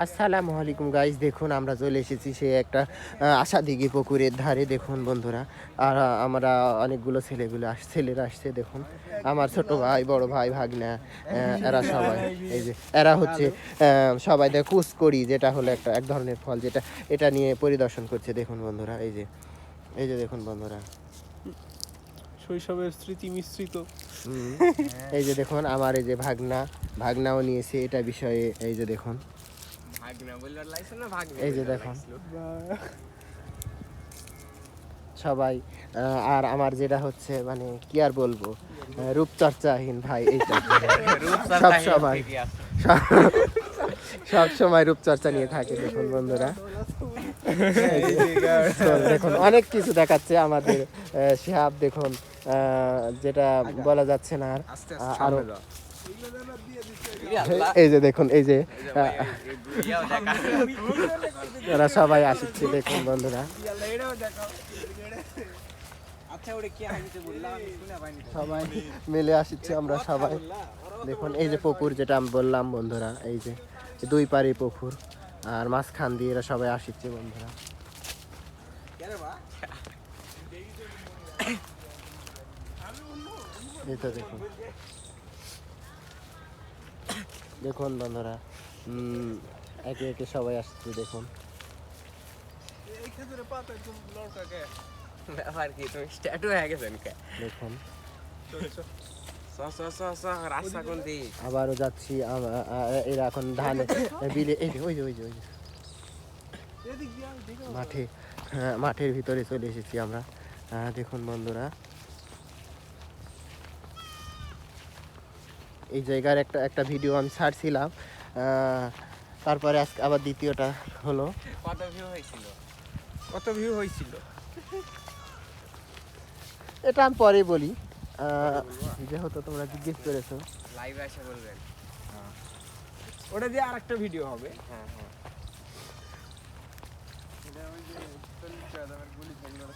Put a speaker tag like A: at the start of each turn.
A: আসসালামু আলাইকুম গাইস, দেখুন আমরা চলে এসেছি সে একটা আশাদিঘি পুকুরের ধারে। দেখুন বন্ধুরা, আর আমরা অনেকগুলো ছেলেরা আসছে। দেখুন আমার ছোট ভাই, বড় ভাই, ভাগনা, এরা সবাই। এই যে এরা হচ্ছে সবাই দেখ কুসকরি, যেটা হলো এক ধরনের ফল, যেটা এটা নিয়ে পরিদর্শন করছে। দেখুন বন্ধুরা, এই যে দেখুন বন্ধুরা,
B: শৈশবের স্মৃতি মিশ্রিত।
A: এই যে দেখুন আমার এই যে ভাগনাও নিয়েছে এটা বিষয়ে। এই যে দেখুন, এই যে দেখুন সবাই। আর আমার যেটা হচ্ছে মানে কি আর বলবো, রূপচর্চাহীন ভাই এইটা। সব সময় রূপচর্চা নিয়ে থাকে। দেখুন বন্ধুরা, দেখুন অনেক কিছু দেখাচ্ছে আমাদের শিহাব। দেখুন যেটা বলা যাচ্ছে না আর আরো। এই যে দেখুন, এই যে ওরা সবাই আসছে। দেখুন বন্ধুরা, সবাই মিলে আসছে আমরা সবাই। দেখুন এই যে পুকুর, যেটা আমি বললাম বন্ধুরা, এই যে দুই পারে পুকুর, আর মাঝখান দিয়ে এরা সবাই আসছে বন্ধুরা। এই তো দেখুন, দেখুন বন্ধুরা, একে একে সবাই আসছে। দেখুন দেখুন আবারও যাচ্ছি। এরা এখন ধানে বিলে, এই যে ওই যে মাঠের ভিতরে চলে এসেছি আমরা। দেখুন বন্ধুরা, এই জায়গার একটা ভিডিও আমি ছাড়ছিলাম, তারপরে আজকে আবার দ্বিতীয়টা হলো।
B: কত ভিউ হয়েছিল
A: এটা আমি পরে বলি, যেহেতু তোমরা জিজ্ঞেস করেছো।
C: লাইভে এসে বলবেন।
B: ওটা দিয়ে আরেকটা ভিডিও হবে।
C: হ্যাঁ হ্যাঁ।